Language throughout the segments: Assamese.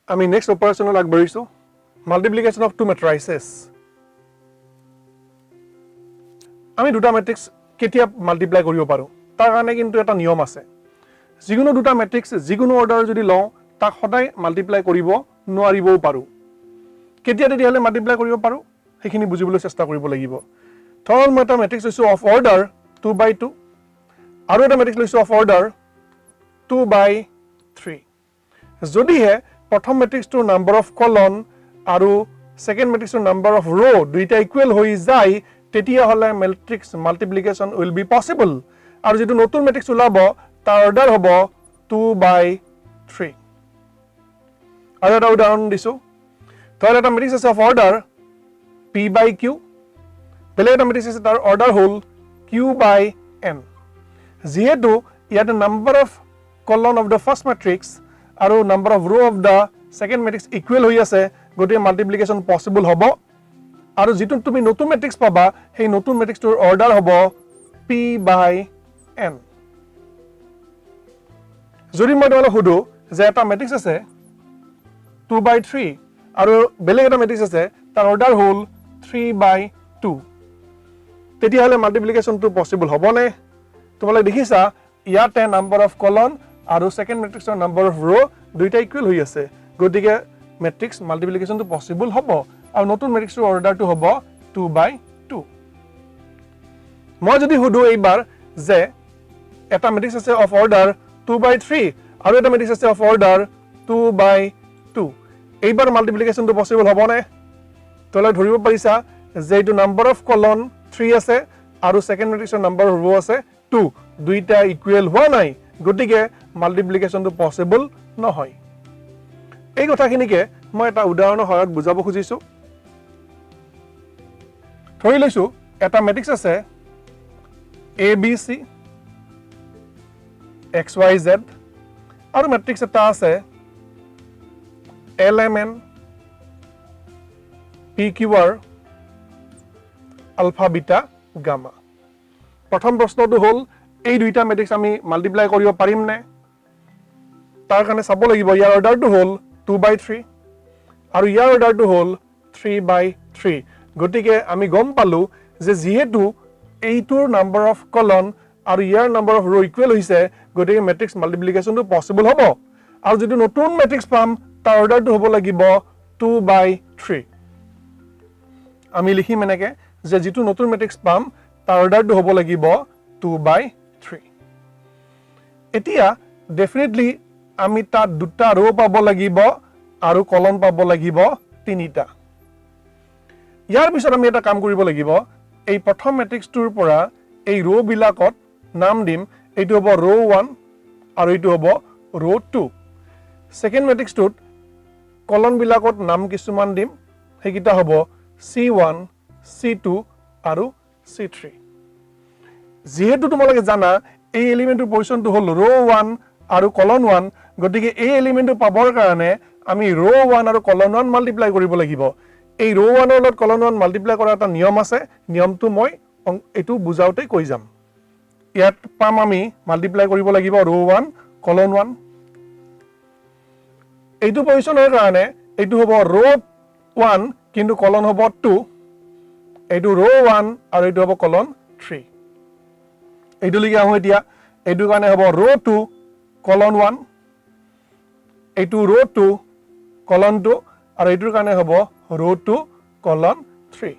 আমি নেক্সট অপাৰেশ্যনত আগবাঢ়িছোঁ মাল্টিপ্লিকেশ্যন অফ টু মেট্ৰাইচেছ আমি দুটা মেট্ৰিক্স কেতিয়া মাল্টিপ্লাই কৰিব পাৰোঁ তাৰ কাৰণে কিন্তু এটা নিয়ম আছে যিকোনো দুটা মেট্ৰিক্স যিকোনো অৰ্ডাৰ যদি লওঁ তাক সদায় মাল্টিপ্লাই কৰিব নোৱাৰিবও পাৰোঁ কেতিয়া তেতিয়াহ'লে মাল্টিপ্লাই কৰিব পাৰোঁ সেইখিনি বুজিবলৈ চেষ্টা কৰিব লাগিব ধৰক মই এটা মেট্ৰিক্স লৈছোঁ অফ অৰ্ডাৰ 2/2 আৰু এটা মেট্ৰিক্স লৈছোঁ অফ অৰ্ডাৰ 2/3 যদিহে প্ৰথম মেট্ৰিক্সটোৰ নাম্বাৰ অফ কলন আৰু ছেকেণ্ড মেট্ৰিক্সটোৰ নাম্বাৰ অফ ৰ' দুইটা ইকুৱেল হৈ যায় তেতিয়াহ'লে matrix multiplication will be possible আৰু যিটো নতুন মেট্ৰিক্স ওলাব তাৰ অৰ্ডাৰ হ'ব 2/3 আৰু এটা উদাহৰণ দিছোঁ ধৰ এটা মেট্ৰিক্স আছে অফ অৰ্ডাৰ p/q বেলেগ এটা মেট্ৰিক্স আছে তাৰ অৰ্ডাৰ হ'ল q/n যিহেতু ইয়াতে number of column of the first matrix আৰু number of row' of the second matrix equal হৈ আছে গতিকে মাল্টিপ্লিকেশ্যন পচিবল হ'ব আৰু যিটো তুমি নতুন মেট্ৰিক্স পাবা সেই নতুন মেট্ৰিক্সটোৰ অৰ্ডাৰ হ'ব p/n যদি মই তোমালোকক সুধো যে এটা মেট্ৰিক্স আছে 2/3 আৰু বেলেগ এটা মেট্ৰিক্স আছে তাৰ অৰ্ডাৰ হ'ল 3/2 তেতিয়াহ'লে মাল্টিপ্লিকেশ্যনটো পচিবল হ'বনে তোমালোকে দেখিছা ইয়াতে নাম্বাৰ অফ কলন আৰু ছেকেণ্ড মেট্ৰিক্সৰ নাম্বাৰ অফ ৰ' দুইটা ইকুৱেল হৈ আছে গতিকে মেট্ৰিক্স মাল্টিপ্লিকেশ্যনটো পচিবল হ'ব আৰু নতুন মেট্ৰিক্সৰ অৰ্ডাৰটো হ'ব 2/2 মই যদি সুধো এইবাৰ যে এটা মেট্ৰিক্স আছে অফ অৰ্ডাৰ 2/3 আৰু এটা মেট্ৰিক্স আছে অফ অৰ্ডাৰ 2/2 এইবাৰ মাল্টিপ্লিকেশ্যনটো পচিবল হ'বনে তোমালোকে ধৰিব পাৰিছা যে এইটো নাম্বাৰ অফ কলন 3 আছে আৰু ছেকেণ্ড মেট্ৰিক্সৰ নাম্বাৰ অফ ৰ' আছে 2 দুইটা ইকুৱেল হোৱা নাই গতিকে মাল্টিপ্লিকেশ্যনটো পচিবল নহয় এই কথাখিনিকে মই এটা উদাহৰণৰ সহায়ত বুজাব খুজিছোঁ ধৰি লৈছোঁ এটা মেট্ৰিক্স আছে ABC XYZ আৰু মেট্ৰিক্স এটা আছে LMN PQR alpha beta gamma প্ৰথম প্ৰশ্নটো হ'ল এই দুইটা মেট্ৰিক্স আমি মাল্টিপ্লাই কৰিব পাৰিমনে তাৰ কাৰণে চাব লাগিব ইয়াৰ অৰ্ডাৰটো হ'ল 2/3 আৰু ইয়াৰ অৰ্ডাৰটো হ'ল 3/3 গতিকে আমি গম পালোঁ যে যিহেতু এইটোৰ নাম্বাৰ অফ কলন আৰু ইয়াৰ নাম্বাৰ অফ ৰ' ইকুৱেল হৈছে গতিকে মেট্ৰিক্স মাল্টিপ্লিকেশ্যনটো পচিবল হ'ব আৰু যিটো নতুন মেট্ৰিক্স পাম তাৰ অৰ্ডাৰটো হ'ব লাগিব 2/3 আমি লিখিম এনেকৈ যে যিটো নতুন মেট্ৰিক্স পাম তাৰ অৰ্ডাৰটো হ'ব লাগিব 2/3 এতিয়া ডেফিনেটলি আমি তাত দুটা ৰ' পাব লাগিব আৰু কলন পাব লাগিব তিনিটা ইয়াৰ পিছত আমি এটা কাম কৰিব লাগিব এই প্ৰথম মেট্ৰিক্সটোৰ পৰা এই ৰ' বিলাকত নাম দিম এইটো হ'ব ৰ' 1 আৰু এইটো হ'ব ৰ' 2 ছেকেণ্ড মেট্ৰিক্সটোত কলন বিলাকত নাম কিছুমান দিম সেইকেইটা হ'ব C1 C2 আৰু C3 যিহেতু তোমালোকে জানা এই এলিমেণ্টৰ পজিশ্যনটো হ'ল ৰ' 1 আৰু কলন 1 গতিকে এই এলিমেণ্টটো পাবৰ কাৰণে আমি ৰ' 1 আৰু কলন 1 মাল্টিপ্লাই কৰিব লাগিব এই ৰ' 1 ৰ লগত কলন 1 মাল্টিপ্লাই কৰাৰ এটা নিয়ম আছে নিয়মটো মই এইটো বুজাওঁতে কৈ যাম ইয়াত পাম আমি মাল্টিপ্লাই কৰিব লাগিব ৰ' 1 কলন 1 এইটো পজিশ্যনৰ কাৰণে এইটো হ'ব ৰ' 1 কিন্তু কলন হ'ব 2 এইটো ৰ' 1 আৰু এইটো হ'ব কলন 3 এইটোলৈকে আহোঁ এতিয়া এইটো কাৰণে হ'ব ৰ' 2 কলন 1 এইটো ৰ' 2 কলন 2 আৰু এইটোৰ কাৰণে হ'ব ৰ' 2 কলন 3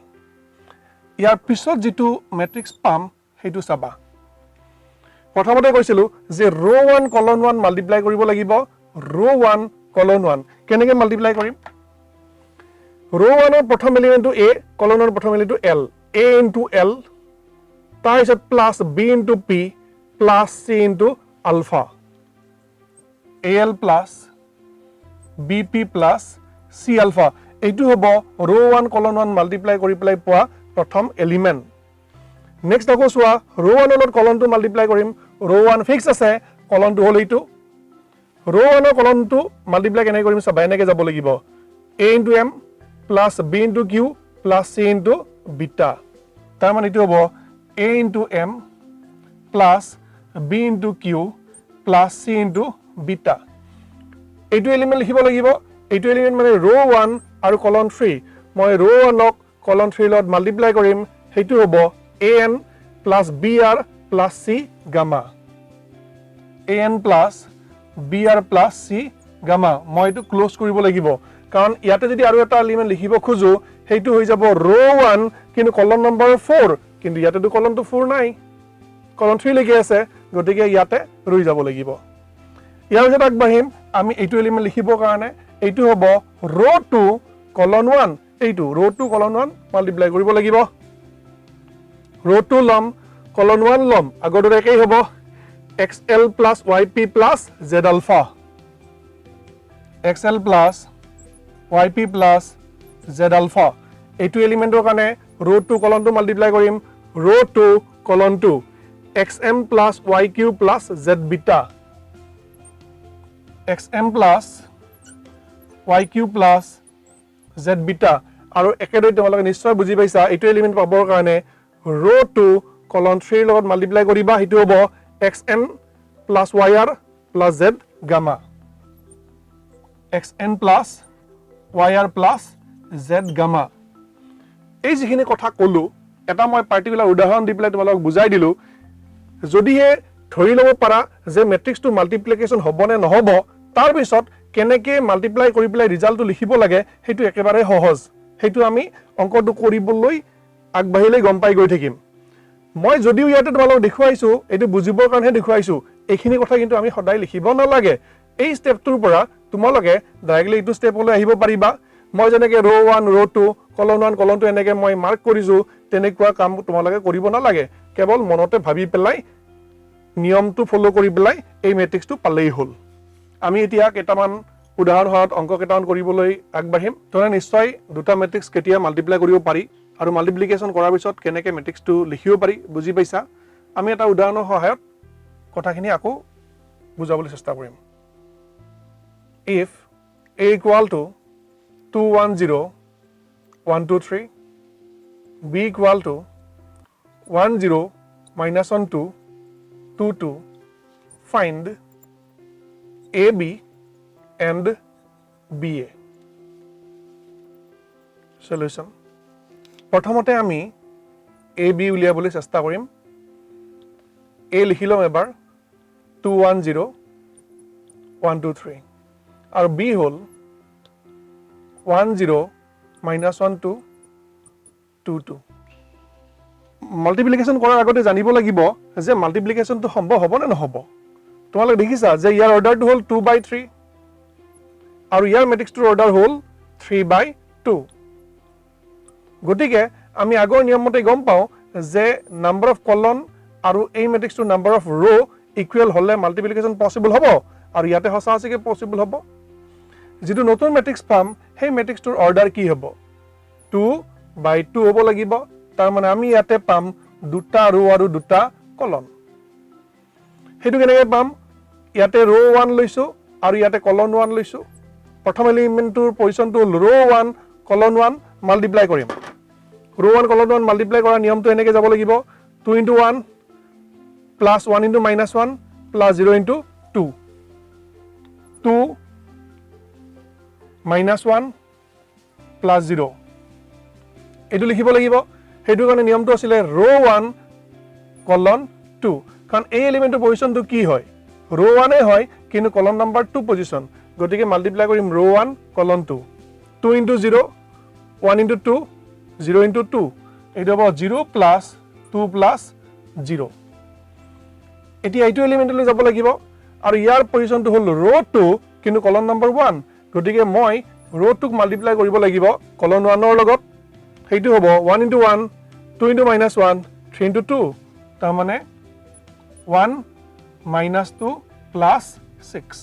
ইয়াৰ পিছত যিটো মেট্ৰিক্স পাম সেইটো চাবা প্ৰথমতে কৈছিলোঁ যে ৰ' 1 কলন 1 মাল্টিপ্লাই কৰিব লাগিব ৰ' 1 কলন 1 কেনেকৈ মাল্টিপ্লাই কৰিম ৰ' 1 ৰ প্ৰথম এলিমেণ্টটো A কলনৰ প্ৰথম এলিমেণ্টটো L A ইনটু L তাৰপিছত plus B into P plus C into alpha AL plus BP plus C alpha এইটো হ'ব ৰ' 1 কলন 1 মাল্টিপ্লাই কৰি পেলাই পোৱা প্ৰথম এলিমেণ্ট নেক্সট আকৌ চোৱা ৰ' 1 ৰ লগত কলনটো মাল্টিপ্লাই কৰিম ৰ' 1 ফিক্স আছে কলনটো হ'ল এইটো ৰ' 1 ৰ কলনটো মাল্টিপ্লাই কেনেকৈ কৰিম চাবা এনেকৈ যাব লাগিব A into M plus B into Q plus C into beta তাৰমানে এইটো হ'ব A into M plus B into Q plus C into beta এইটো এলিমেণ্ট লিখিব লাগিব এইটো এলিমেন্ট মানে ৰ 1 আৰু কলন 3 মই ৰ 1 ক কলন 3 লগত মাল্টিপ্লাই কৰিম সেইটো হ'ব an plus br plus c gamma an plus br plus c gamma মই এটো ক্লোজ কৰিব লাগিব কাৰণ ইয়াতে যদি আৰু এটা এলিমেন্ট লিখিব খুজো সেইটো হৈ যাব ৰ 1 কিন্তু কলন নম্বৰ 4 কিন্তু ইয়াতে তো কলনটো 4 নাই কলন 3 লিখি আছে গতিকে ইয়াতে ৰৈ যাব লাগিব ইয়াৰ পিছত আগবাঢ়িম আমি এইটো এলিমেন্ট লিখিবৰ কাৰণে এইটো হ'ব ৰ 2 কলন 1 এইটো ৰ 2 কলন 1 মাল্টিপ্লাই কৰিব লাগিব ৰ 2 লম কলন 1 লম আগৰ দৰে একেই হ'ব xl plus yp plus z alpha xl plus yp plus z alpha এইটো এলিমেন্টৰ কাৰণে ৰ 2 কলন 2 মাল্টিপ্লাই কৰিম ৰ 2 কলন 2 xm plus yq plus z beta xm plus yq plus z beta আৰু একেদৰে তোমালোকে নিশ্চয় বুজি পাইছা এইটো এলিমেন্ট পাবৰ কাৰণে ৰ 2 কলন 3 লগত মাল্টিপ্লাই কৰিবা সেইটো হ'ব xn plus yr plus z gamma xn plus yr plus z gamma এই যিখিনি কথা কলো এটা মই পাৰ্টিকুলাৰ উদাহৰণ দি পেলাই তোমালোকক বুজাই দিলো যদিহে ধৰি লব পাৰা যে ম্যাট্ৰিক্সটো মাল্টিপ্লিকেশন হ'ব নে নহব তাৰ পিছত কেনেকে মাল্টিপ্লাই কৰি পেলাই ৰিজাল্টটো লিখিব লাগে সেইটো একেবাৰে সহজ সেইটো আমি অংকটো কৰিবলৈ আগবাঢ়িলে গম পাই গৈ থাকিম মই যদিও ইয়াতে তোমালোকক দেখুৱাইছো এটো বুজিবৰ কাৰণে দেখুৱাইছো এইখিনি কথা কিন্তু আমি সদায় লিখিব নালাগে এই ষ্টেপটোৰ পৰা তোমালোকে ডাইৰেক্টলি এইটো ষ্টেপলৈ আহিব পাৰিবা মই যেনেকৈ ৰ 1 ৰ 2 কলন 1 কলন 2 এনেকৈ মই মাৰ্ক কৰিছো তেনেকুৱা কাম তোমালোকে কৰিব নালাগে কেৱল মনতে ভাবি পেলাই নিয়মটো ফলো কৰি পেলাই এই ম্যাট্ৰিক্সটো পালেই হ'ল আমি এতিয়া কেইটামান উদাহৰণ সহায়ত অংক কেইটামান কৰিবলৈ আগবাঢ়িম তোমৰা নিশ্চয় দুটা ম্যাট্ৰিক্স কেতিয়া মাল্টিপ্লাই কৰিব পাৰি আৰু মাল্টিপ্লিকেশন কৰাৰ পিছত কেনেকৈ ম্যাট্ৰিক্সটো লিখিব পাৰি বুজি পাইছা আমি এটা উদাহৰণৰ সহায়ত কথাখিনি আকৌ বুজাবলৈ চেষ্টা কৰিম if a equal to 210 123 b equal to 10 minus 12 22 find ab and ba solution প্ৰথমতে আমি ab উলিয়াবলৈ চেষ্টা কৰিম a লিখি লম এবাৰ 210 123 আৰু b হল 10 minus 12 22 মাল্টিপ্লিকেশন কৰাৰ আগতে জানিব লাগিব যে মাল্টিপ্লিকেশনটো সম্ভৱ হ'ব নে নহব তোমালোকে দেখিছা যে ইয়াৰ অৰ্ডাৰটো হল 2/3 আৰু ইয়াৰ ম্যাট্ৰিক্সটোৰ অৰ্ডাৰ হল 3/2 গতিকে আমি আগৰ নিয়মমতে গম পাও যে নাম্বাৰ অফ কলন আৰু এই ম্যাট্ৰিক্সটোৰ নাম্বাৰ অফ ৰ ইকুৱেল হলে মাল্টিপ্লিকেশন পসিবল হ'ব আৰু ইয়াতে সঁচা আছে পসিবল হ'ব যেটো নতুন ম্যাট্ৰিক্স পাম সেই ম্যাট্ৰিক্সটোৰ অৰ্ডাৰ কি হ'ব 2/2 হ'ব লাগিব তাৰ মানে আমি ইয়াতে পাম দুটা ৰ আৰু দুটা কলন হেতু কেনেকৈ পাম ইয়াতে ৰ 1 লৈছো আৰু ইয়াতে কলন 1 লৈছো প্ৰথম এলিমেন্টৰ পজিশনটো ৰ 1 কলন 1 মাল্টিপ্লাই কৰিম ৰ 1 কলন 1 মাল্টিপ্লাই কৰা নিয়মটো এনেকৈ যাব লাগিব 2 into 1 plus 1 into minus 1 plus 0 into 2 2 minus 1 plus 0 এটো লিখিব লাগিব হেতু কাৰণে নিয়মটো আছিল ৰ 1 কলন 2 কাৰণ এই এলিমেন্টৰ পজিশনটো কি হয় ৰ 1 এ হয় কিন্তু কলন নাম্বাৰ 2 পজিশন গতিকে মাল্টিপ্লাই কৰিম ৰ 1 কলন 2 2 into 0 1 into 2 0 into 2 এটো হ'ব 0 plus 2 plus 0 এটি এইটো এলিমেন্টলৈ যাব লাগিব আৰু ইয়াৰ পজিশনটো হল ৰ 2 কিন্তু কলন নাম্বাৰ 1 গতিকে মই ৰ 2 ক মাল্টিপ্লাই কৰিব লাগিব কলন 1 ৰ লগত হেতু হ'ব 1 into 1 2 into minus 1 3 into 2 তাৰ মানে 1 minus 2 plus 6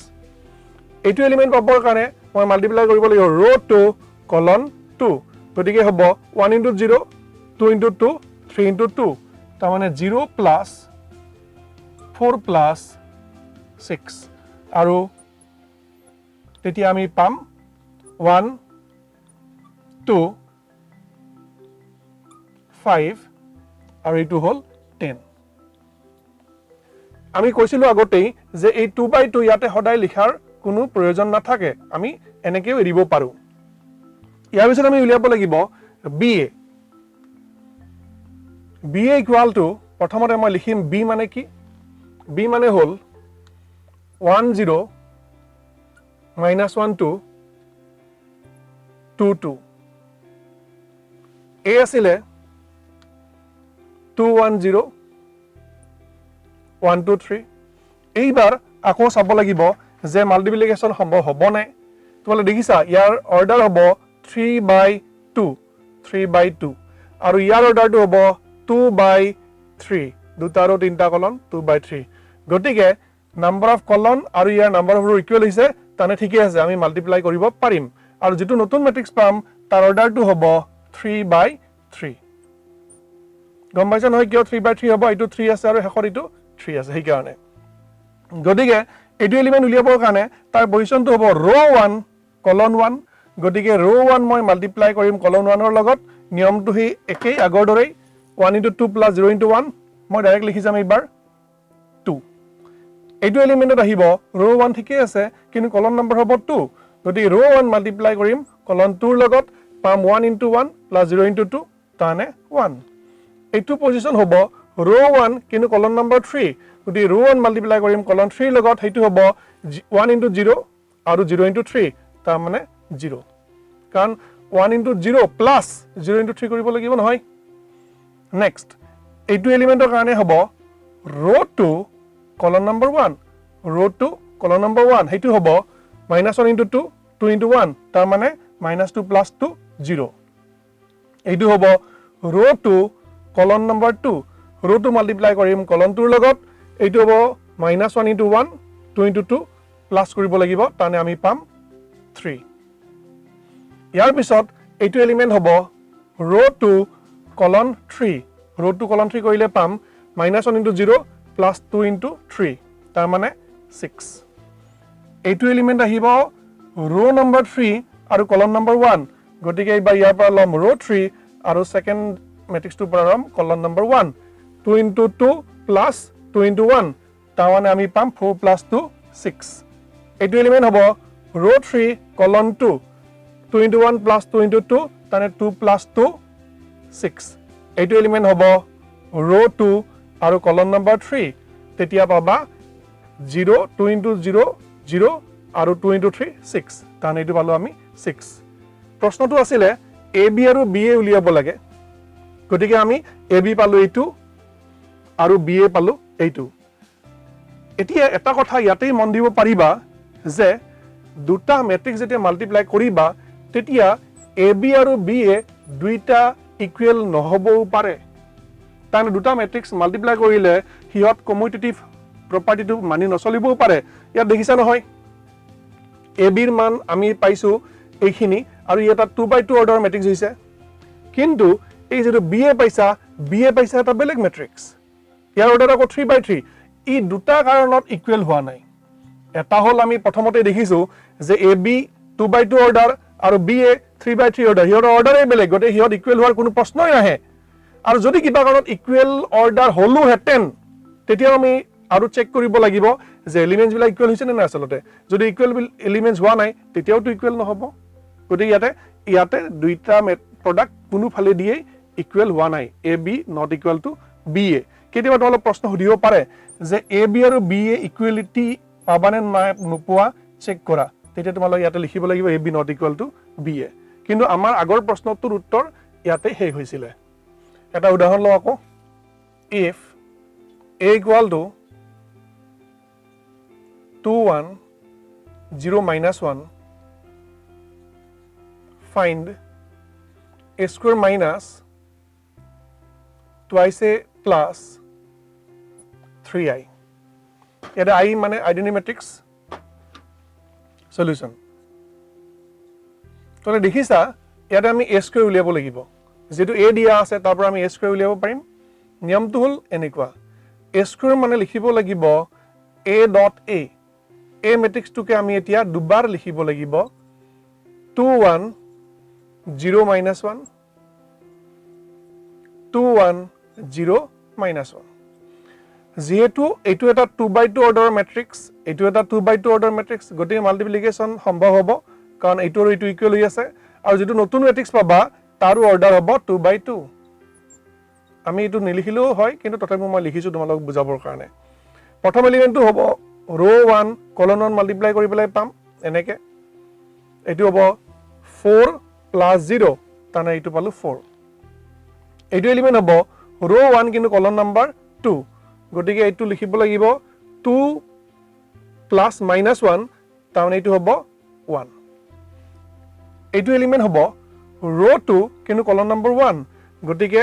এইটো এলিমেন্ট পাবৰ কাৰণে মই মাল্টিপ্লাই কৰিব লাগিব ৰ 2 কলন 2 গতিকে হ'ব 1 into 0 2 into 2 3 into 2 তাৰ মানে 0 plus 4 plus 6 আৰু তেতিয়া আমি পাম 1 2 5 আৰু এইটো হল 10 আমি কৈছিলো আগতেই যে এই 2/2 ইয়াতে সদায় লিখাৰ কোনো প্ৰয়োজন নাথাকে আমি এনেকেও এৰিব পাৰো ইয়াৰ পিছত আমি উলিয়াব লাগিব BA BA ইকুয়াল টু প্ৰথমতে মই লিখিম B মানে কি B মানে হল 1 0 -1 2 2 2 A আছিলে 2 1 0 1 2 3 এইবাৰ আকৌ চাব লাগিব যে মাল্টিপ্লিকেশন সম্ভৱ হ'ব নাই তোমালোকে দেখিছা ইয়াৰ অৰ্ডাৰ হ'ব 3/2 3/2 আৰু ইয়াৰ অৰ্ডাৰটো হ'ব 2/3 দুটা আৰু তিনটা কলন 2/3 গতিকে নাম্বাৰ অফ কলন আৰু ইয়াৰ নাম্বাৰ অফ ৰো ইকুৱেল হৈছে তানে ঠিকই আছে আমি মাল্টিপ্লাই কৰিব পাৰিম আৰু যেটো নতুন ম্যাট্ৰিক্স পাম তাৰ অৰ্ডাৰটো হ'ব 3/3 গম পাইছা নহয় কিয় 3/3 হ'ব এটো 3 আছে আৰু হেকৰ এটো 3 আছে সেই কাৰণে গতিকে এটো এলিমেন্ট উলিয়াবৰ কাৰণে তাৰ পজিশনটো হ'ব ৰো 1 কলন 1 গতিকে ৰো 1 মই মাল্টিপ্লাই কৰিম কলন 1 ৰ লগত নিয়মটো হি একেই আগৰ দৰেই 1 * 2 + 0 * 1 মই ডাইৰেক্ট লিখি যাম এইবাৰ 2 এইটো এলিমেন্টত আহিব ৰো 1 ঠিকই আছে কিন্তু কলন নম্বৰ হ'ব 2 গতিকে ৰো 1 মাল্টিপ্লাই কৰিম কলন 2 ৰ লগত পাম 1 * 1 + 0 * 2 তানে 1 এইটো পজিশন হ'ব ৰো 1 কিন্তু কলন নম্বৰ 3 গতিকে ৰো 1 মাল্টিপ্লাই কৰিম কলন 3 ৰ লগত হেতু হ'ব 1 * 0 আৰু 0 * 3 তাৰ মানে 0 কাৰণ 1 * 0 প্লাস 0 * 3 কৰিব লাগিব নহয় নেক্সট এইটো এলিমেন্টৰ কাৰণে হ'ব ৰো 2 কলন নম্বৰ 1 ৰো 2 কলন নম্বৰ 1 হেতু হ'ব -1 * 2 2 * 1 তাৰ মানে -2 + 2 0 এইটো হ'ব ৰো 2 কলন নম্বৰ 2 ৰো 2 মাল্টিপ্লাই কৰিম কলন 2 ৰ লগত এইটো হ'ব -1 * 1 2 * 2 প্লাস কৰিব লাগিব তানে আমি পাম 3 ইয়াৰ পিছত এইটো এলিমেন্ট হ'ব ৰো 2 কলন 3 ৰো 2 কলন 3 কৰিলে পাম -1 * 0 + 2 * 3 তাৰ মানে 6 এইটো এলিমেন্ট আহিব ৰো নম্বৰ 3 আৰু কলন নম্বৰ 1 গতিকে এইবাৰ ইয়াৰ পৰা লম ৰো 3 আৰু সেকেন্ড ম্যাট্ৰিক্সটো পৰা লম কলন নম্বৰ 1 2 * 2 + 2 * 1 তাৰ মানে আমি পাম 4 + 2 6 এইটো এলিমেন্ট হ'ব ৰো 3 কলন 2 2 * 1 + 2 * 2 তানে 2 + 2 6 এইটো এলিমেন্ট হ'ব ৰো 2 আৰু কলন নম্বৰ 3 তেতিয়া পাবা 0 2 * 0 0 আৰু 2 * 3 6 তানে এইটো পালো আমি 6 প্ৰশ্নটো আছিল AB আৰু BA উলিয়াব লাগে গতিকে আমি AB পালো এইটো আৰু BA পালো এইটো এতিয়া এটা কথা ইয়াতেই মন দিব পাৰিবা যে দুটা ম্যাট্ৰিক্স যেতিয়া মাল্টিপ্লাই কৰিবা তেতিয়া AB আৰু BA দুইটা ইকুৱেল নহবও পাৰে তানে দুটা ম্যাট্ৰিক্স মাল্টিপ্লাই কৰিলে হিয়ত কমিউটেটিভ প্ৰপাৰ্টিটো মানি নচলিবও পাৰে ইয়াত দেখিছা নহয় AB ৰ মান আমি পাইছো এইখিনি আৰু এটা 2/2 অৰ্ডাৰ ম্যাট্ৰিক্স হৈছে কিন্তু এই যেটো BA পাইছা এটা বেলেগ ম্যাট্ৰিক্স ইয়াৰ অৰ্ডাৰ আকৌ 3/3 ই দুটা কাৰণত ইকুৱেল হোৱা নাই এটা হল আমি প্ৰথমতে দেখিছো যে AB 2/2 অৰ্ডাৰ আৰু BA 3/3 অৰ্ডাৰ হিয়ৰ অৰ্ডাৰে বেলেগ গতে হিয়ত ইকুৱেল হোৱাৰ কোনো প্ৰশ্নই নাহে আৰু যদি কিবা কাৰণত ইকুৱেল অৰ্ডাৰ হলো হেতেন তেতিয়া আমি আৰু চেক কৰিব লাগিব যে এলিমেন্টস বিলাক ইকুৱেল হৈছে নে নাই আসলতে যদি ইকুৱেল এলিমেন্টস হোৱা নাই তেতিয়াও তো ইকুৱেল নহব গতে ইয়াতে দুইটা প্ৰডাক্ট কোনো ফালে দিয়ে ইকুৱেল হোৱা নাই AB not equal to BA কেতিয়াবা তোমালোক প্ৰশ্ন সুধিব পাৰে যে AB আৰু BA ইকুৱেলিটি পাবানে নাই নোপোৱা চেক কৰা তেতিয়া তোমালোক ইয়াতে লিখিব লাগিব AB not equal to BA কিন্তু আমাৰ আগৰ প্ৰশ্নটোৰ উত্তৰ ইয়াতে শেষ হৈছিল এটা উদাহৰণ লও আকৌ if A equal to 2 1 0 - 1 find A square minus twice A plus 3I এটা I মানে আইডেন্টি ম্যাট্ৰিক্স সলিউশন তোলে দেখিছা ইয়াতে আমি A স্কয়াৰ উলিয়াব লাগিব যেটো A দিয়া আছে তাৰ পৰা আমি A স্কয়াৰ উলিয়াব পাৰিম নিয়মটো হল এনেকুৱা A স্কয়াৰ মানে লিখিব লাগিব A dot A A ম্যাট্ৰিক্সটোকে আমি এতিয়া দুবাৰ লিখিব লাগিব 2 1 0 - 1 2 1 0 - 1 যেহেতু এইটো এটা 2x2 অৰ্ডাৰৰ মেট্ৰিক্স এইটো এটা 2x2 অৰ্ডাৰৰ মেট্ৰিক্স গতিকে মাল্টিপ্লিকেশ্যন সম্ভৱ হ'ব কাৰণ এইটো আৰু এইটো ইকুৱেল হৈ আছে আৰু যেটো নতুন মেট্ৰিক্স পাবা তাৰো অৰ্ডাৰ হ'ব 2x2 আমি এইটো নিলিখিলেও হয় কিন্তু তথাপিও মই লিখিছো তোমালোক বুজাবৰ কাৰণে প্ৰথম এলিমেন্টটো হ'ব ৰ 1 কলন 1 মাল্টিপ্লাই কৰি পেলাই পাম এনেকে এইটো হ'ব 4 + 0 তানে এইটো পালো 4 এইটো এলিমেন্ট হ'ব ৰ 1 কিন্তু কলন নাম্বাৰ 2 গতিকে এইটো লিখিব লাগিব 2 + -1 তানে এইটো হ'ব 1 এইটো এলিমেন্ট হ'ব ৰ 2 কিন্তু কলন নাম্বাৰ 1 গতিকে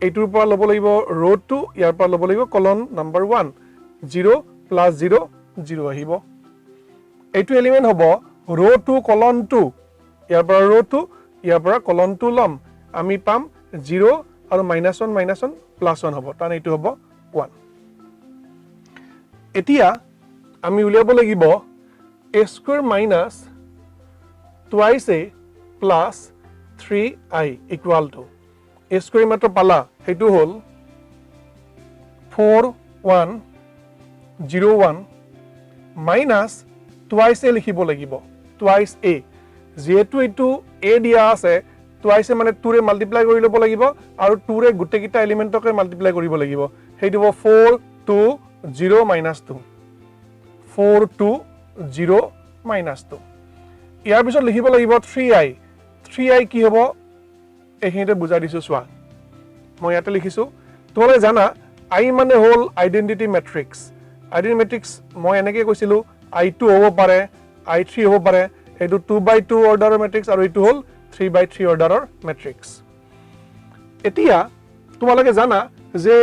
এইটোৰ পৰা ল'ব লাগিব ৰ 2 ইয়াৰ পৰা ল'ব লাগিব কলন নাম্বাৰ 1 0 + 0 0 আহিব এইটো এলিমেন্ট হ'ব ৰ 2 কলন 2 ইয়াৰ পৰা ৰ 2 ইয়াৰ পৰা কলন 2 লম আমি পাম 0 আৰু -1 -1 +1 হ'ব তানে এইটো হ'ব 1 এতিয়া আমি উলিয়াব লাগিব a² - twice a plus 3i equal to a² মাত্ৰ পালা সেইটো হ'ল 4 1 0 1 minus twice a লিখিব লাগিব twice a যেহেতু এইটো a দিয়া আছে twice a মানে 2 ৰে মাল্টিপ্লাই কৰি ল'ব লাগিব আৰু 2 ৰে গুটেকিটা এলিমেন্টকে মাল্টিপ্লাই কৰিব লাগিব সেইটো হ'ব 4 2 0 - 2 4 2 0 - 2 ইয়াৰ পিছত লিখিব লাগিব 3i কি হ'ব এইখিনিতে বুজাই দিছো চোৱা মই ইয়াতে লিখিছো তোমালোকে জানা i মানে হ'ল আইডেন্টিটি মেট্ৰিক্স আইডেন্টিটি মেট্ৰিক্স মই এনেকৈ কৈছিলো i2 হ'ব পাৰে i3 হ'ব পাৰে এইটো 2x2 অৰ্ডাৰৰ মেট্ৰিক্স আৰু এইটো হ'ল 3x3 অৰ্ডাৰৰ মেট্ৰিক্স এতিয়া তোমালোকে জানা যে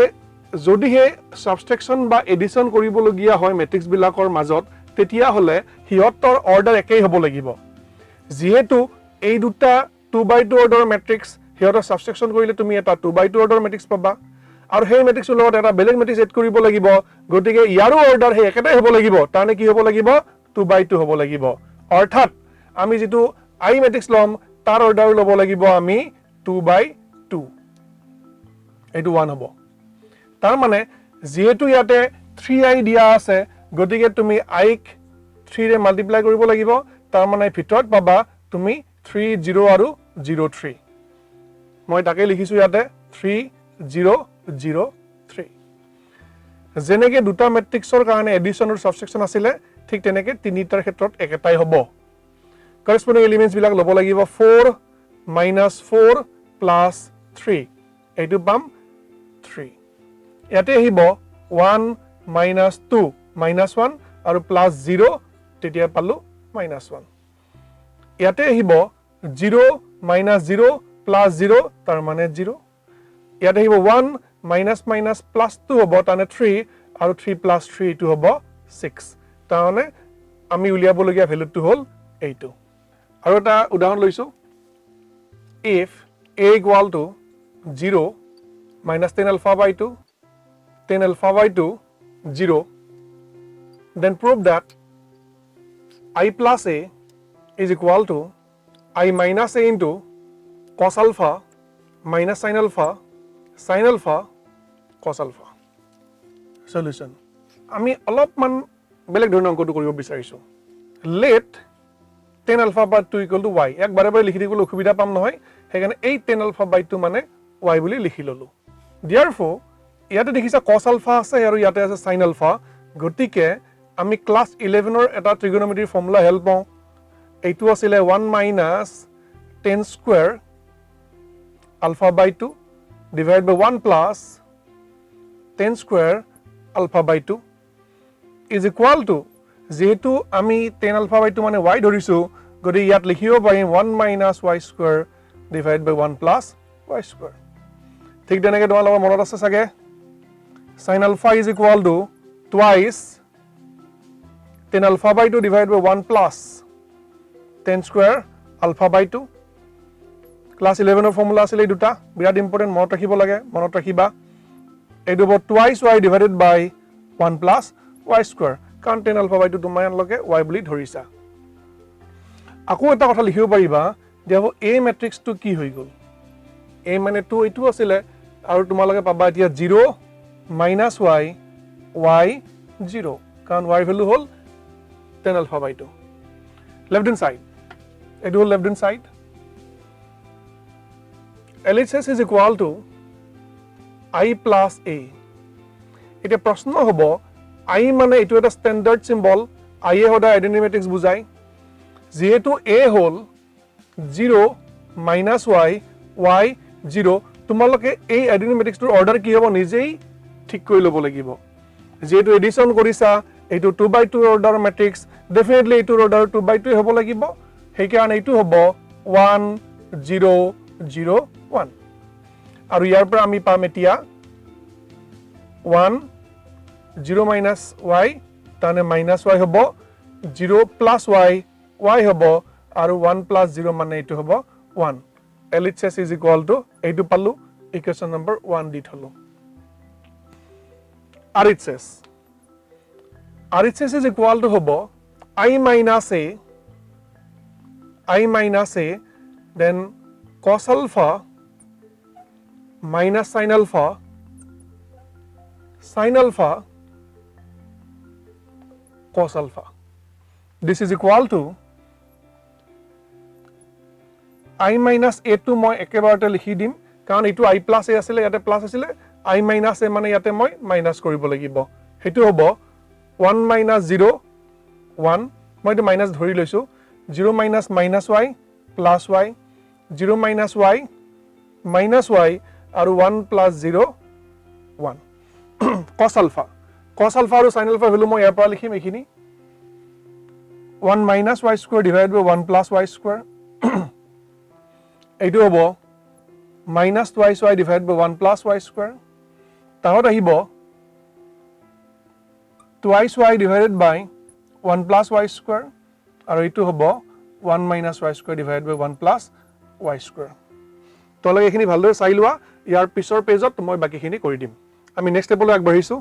যদিহে সাবট্ৰেকশন বা এডিশন কৰিবলগীয়া হয় মেট্ৰিক্স বিলাকৰ মাজত তেতিয়া হলে হিয়তৰ অৰ্ডাৰ একেই হ'ব লাগিব যেহেতু এই দুটা 2x2 অৰ্ডাৰৰ মেট্ৰিক্স হিয়তৰ সাবট্ৰেকশন কৰিলে তুমি এটা 2x2 অৰ্ডাৰৰ মেট্ৰিক্স পাবা আৰু সেই মেট্ৰিক্সৰ লগত এটা বেলেগ মেট্ৰিক্স এড কৰিব লাগিব গতিকে ইয়াৰো অৰ্ডাৰ হে একেটাই হ'ব লাগিব তানে কি হ'ব লাগিব 2x2 হ'ব লাগিব অৰ্থাৎ আমি যেটো i মেট্ৰিক্স লম তাৰ অৰ্ডাৰ ল'ব লাগিব আমি 2x2 এইটো 1 হ'ব তাৰ মানে যেহেতু ইয়াতে 3i দিয়া আছে গতিকে তুমি i ক 3 ৰে মাল্টিপ্লাই কৰিব লাগিব তাৰ মানে ভিতৰত পাবা তুমি 3 0 আৰু 0 3 মই তাকে লিখিছো ইয়াতে 3 0 0 3 যেনেকে দুটা মেট্ৰিক্সৰ কাৰণে এডিশন আৰু সাবট্ৰেকশন আছিল ঠিক তেনেকে তিনিটাৰ ক্ষেত্ৰত একেটাই হ'ব কৰেসপন্ডিং এলিমেন্টস বিলাক ল'ব লাগিব 4 -4 + 3 এইটো পাম 3 ইয়াতে আহিব 1 -2 -1 আৰু +0 তেতিয়া পালো -1 ইয়াতে আহিব 0 -0 +0 তাৰ মানে 0 ইয়াতে আহিব 1 -+ হ'ব তানে 3 আৰু 3 + 3 এইটো হ'ব 6 তানে আমি উলিয়াবলগীয়া ভ্যালুটো হ'ল এইটো আৰু এটা উদাহৰণ লৈছো if a = 0 - 10 alpha by 2 10 alpha by 2 0 then prove that I plus a is equal to I minus a into cos alpha minus sin alpha cos alpha solution আমি অলপমান বেলেগ ধৰণৰ অংকটো কৰিব বিচাৰিছো let 10 alpha by 2 equal to y এক বাৰে বাৰে লিখি দিবলৈ অসুবিধা পাম নহয় সেইকাৰণে এই 10 alpha by 2 মানে y বুলি লিখি ললো therefore ইয়াতে দেখিছা cos alpha আছে আৰু ইয়াতে আছে sin alpha গতিকে আমি ক্লাস 11 ৰ এটা ট্ৰিগোনোমেট্ৰি ফৰ্মুলা হেল্প পাওঁ এইটো আছিল 1 - 10 square alpha by 2 divided by 1 plus 10 square alpha by 2 is equal to যেহেতু আমি 10 alpha by 2 মানে y ধৰিছো গতি ইয়াত লিখিব পাৰিম 1 - y square divided by 1 plus y square ঠিক তেনেকৈ তোমালোকৰ মনত আছে চাগে sin alpha is equal to twice 10 alpha by 2 divided by 1 plus 10 square alpha by 2 class 11 ৰ ফৰ্মুলা আছিল এই দুটা বিৰাট ইম্পৰ্টেন্ট মনত ৰাখিব লাগে মনত ৰাখিবা এইটো হ'ব twice y divided by 1 plus y square কাৰণ 10 alpha by 2 তোমালোকে y বুলি ধৰিছা আকৌ এটা কথা লিখিব পাৰিবা যে a মেট্ৰিক্সটো কি হৈ গল a মানে 2 এইটো আছিল আৰু তোমালোকে পাবা এতিয়া 0 - y y 0 কাৰণ y value hall tan alpha by 2 left hand side এটো হল left hand side LHS is equal to I plus A এটা প্রশ্ন হবো I মানে এটো এটা স্ট্যান্ডার্ড সিম্বল I এ হদা আইডেন্টিমেটিক্স বুজাই যেহেতু A hall 0 minus y y 0 তোমালোকে এই আইডেন্টিমেটিক্সটোৰ অৰ্ডাৰ কি হ'ব নিজেই ঠিক কৰি ল'ব লাগিব যেহেতু এডিশন কৰিছা এইটো 2/2 অৰ্ডাৰ ম্যাট্ৰিক্স ডেফিনেটলি এইটোৰ অৰ্ডাৰ 2/2 হ'ব লাগিব সেই কাৰণে এইটো হ'ব 1 0 0 1 আৰু ইয়াৰ পৰা আমি পাম এতিয়া 1 0 minus y তানে minus y হ'ব 0 plus y y হ'ব আৰু 1 plus 0 মানে এইটো হ'ব 1 LHS is equal to এইটো পালো ইকুৱেশ্যন নম্বৰ 1 দি থলো RHS is equal to হ'ব I minus a then cos alpha minus sin alpha cos alpha this is equal to I minus a to মই একেবাৰতে লিখি দিম কাৰণ এটো I plus a আছিল ইয়াতে প্লাস আছিল I minus a মানে ইয়াতে মই মাইনাস কৰিব লাগিব হেতু হ'ব 1 minus 0 1 মই এটো মাইনাস ধৰি লৈছো 0 minus minus y plus y 0 minus y minus y আৰু 1 plus 0 1 cos alpha আৰু sin alpha ভ্যালু মই ইয়াৰ পৰা লিখিম এখিনি 1 minus y square divided by 1 plus y square এইটো হ'ব minus twice y divided by 1 plus y square তাহত আহিব twice y divided by 1 plus y square আৰু এইটো হ'ব 1 minus y square divided by 1 plus y square তলকে এখিনি ভালদৰে চাই লোৱা ইয়াৰ পিছৰ পেজত মই বাকিখিনি কৰি দিম আমি নেক্সট ষ্টেপলৈ আগবাঢ়িছো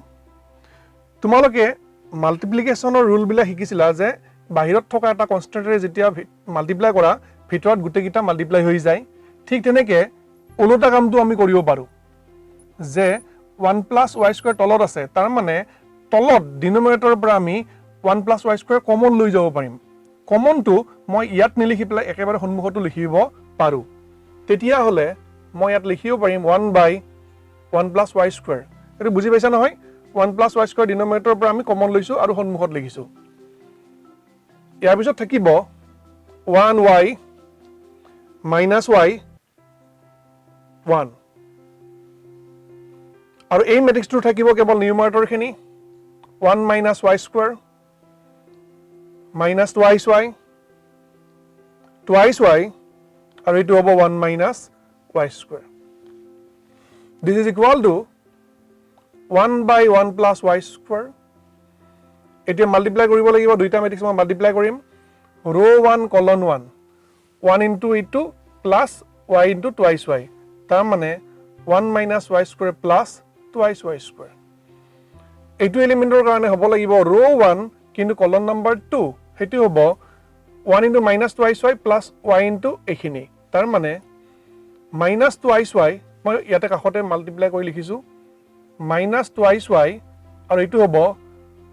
তোমালোকে মাল্টিপ্লিকেশনৰ ৰুল বিলা শিকিছিলা যে বাহিৰত থকা এটা কনস্ট্যান্টৰে যেতিয়া মাল্টিপ্লাই কৰা ভিতৰত গুটেকিটা মাল্টিপ্লাই হৈ যায় ঠিক তেনেকে ওলোটা কামটো আমি কৰিব পাৰো যে 1 plus y square তলত আছে তাৰ মানে তলত ডিনোমিনেটৰৰ পৰা আমি 1 plus y square কমন লৈ যাব পাৰিম কমনটো মই ইয়াত নিলিখি পেলাই একেবাৰে সন্মুখটো লিখিব পাৰো তেতিয়া হলে মই ইয়াত লিখিব পাৰিম 1 by 1 plus y square এটো বুজি পাইছা নহয় 1 plus y square ডিনোমিনেটৰৰ পৰা আমি কমন লৈছো আৰু সন্মুখত লিখিছো ইয়াৰ পিছত থাকিব 1y minus y 1 আৰু এই ম্যাট্ৰিক্সটো থাকিব কেৱল নিউমাৰেটৰ খিনি 1 minus y square minus twice y আৰু এইটো হ'ব 1 minus y square this is equal to 1 by 1 plus y square এতিয়া মাল্টিপ্লাই কৰিব লাগিব দুইটা ম্যাট্ৰিক্স মই মাল্টিপ্লাই কৰিম row 1 colon 1 1 into e2 plus y into twice y তাৰ মানে 1 minus y square plus twice y square এইটো এলিমেন্টৰ কাৰণে হ'ব লাগিব row 1 কিন্তু column number 2 হেতু হ'ব 1 into minus twice y plus y into এখিনি তাৰ মানে minus twice y মই ইয়াতে কাখতে মাল্টিপ্লাই কৰি লিখিছো minus twice y আৰু এইটো হ'ব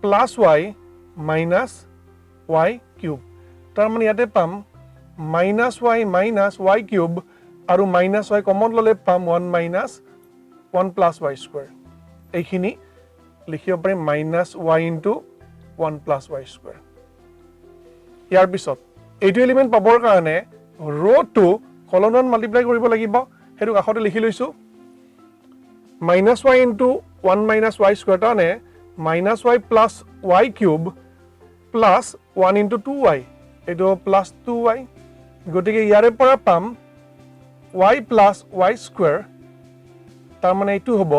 plus y minus y cube তাৰ মানে ইয়াতে পাম minus y cube আৰু minus y কমন ললে পাম 1 minus 1 plus y square এইখিনি লিখিব পাৰিম minus y into 1 plus y square ইয়াৰ পিছত এইটো এলিমেন্ট পাবৰ কাৰণে ro 2 colon 1 মাল্টিপ্লাই কৰিব লাগিব হেতু কাখতে লিখি লৈছো minus y into 1 minus y square তানে minus y plus y cube plus 1 into 2y এটো plus 2y গটিকে ইয়াৰে পৰা পাম y plus y square তাৰ মানে এইটো হ'ব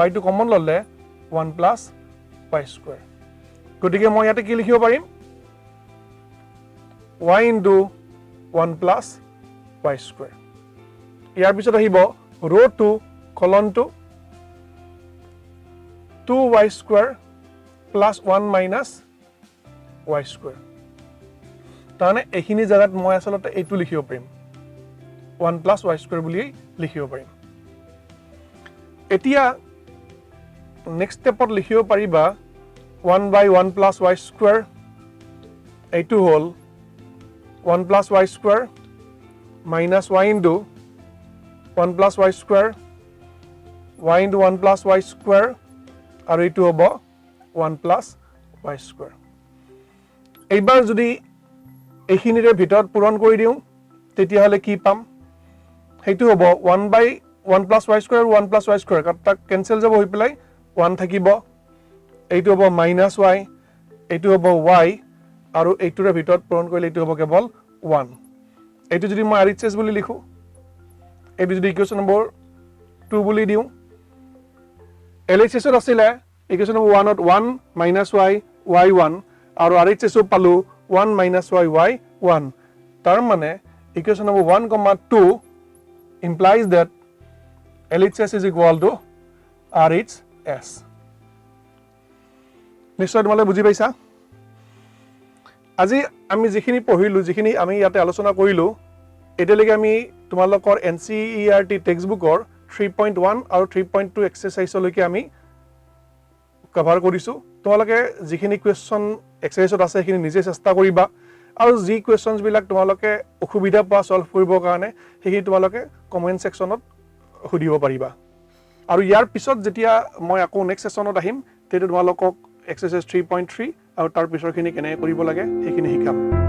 y টো কমন ললে 1 plus y square গটিকে মই ইয়াতে কি লিখিব পাৰিম y into 1 plus y square ইয়াৰ পিছত আহিব row 2 colon 2 2y square plus 1 minus y square তানে এখিনি জায়গাত মই আসলতে এইটো লিখিব পাৰিম 1 plus y square বুলি লিখিব পাৰিম এতিয়া নেক্সট ষ্টেপত লিখিব পাৰিবা 1 by 1 plus y square এইটো হ'ল 1 plus y square minus y into 1 plus y square y into 1 plus y square আৰু এইটো হ'ব 1 plus y square এইবাৰ যদি এইখিনিৰে ভিতৰত পূৰণ কৰি দিওঁ তেতিয়াহ'লে কি পাম সেইটো হ'ব 1 by 1 plus y square 1 plus y square কাটা কেনসেল যাব হৈ পেলাই 1 থাকিব এইটো হ'ব minus y এইটো হ'ব y আৰু এইটোৰে ভিতৰত পূৰণ কৰিলে এইটো হ'ব কেৱল 1 এইটো যদি মই RHS বুলি লিখো এইটো যদি ইকুৱেশ্যন নম্বৰ 2 বুলি দিওঁ LHS ত আছিলে ইকুৱেশ্যন নম্বৰ 1 ত 1 minus y y1 আৰু RHS ও পালো 1 minus y y1 তাৰ মানে equation number 1, 2 implies that LHS is equal to RHS. নিশ্চয় তোমালোকে বুজি পাইছা আজি আমি যিখিনি পঢ়িলো যিখিনি আমি ইয়াতে আলোচনা কৰিলো এতিয়ালৈকে আমি তোমালোকৰ NCERT টেক্সটবুকৰ 3.1 আৰু 3.2 এক্সাৰসাইজলৈকে আমি কভাৰ কৰিছো তোমালোকে যিখিনি কোৱেশ্চন এক্সাৰসাইজত আছে সেইখিনি নিজে চেষ্টা কৰিবা আৰু যি কোৱেশ্চনছ বিলাক তোমালোকে অসুবিধা পোৱা সলভ কৰিবৰ কাৰণে সেইখিনি তোমালোকে কমেন্ট সেকশনত সুধিব পাৰিবা আৰু ইয়াৰ পিছত যেতিয়া মই আকৌ নেক্সট সেশনত আহিম তেতিয়া তোমালোকক এক্সাৰসাইজ 3.3 আৰু তাৰ পিছৰখিনি কেনে কৰিব লাগে সেইখিনি শিকাম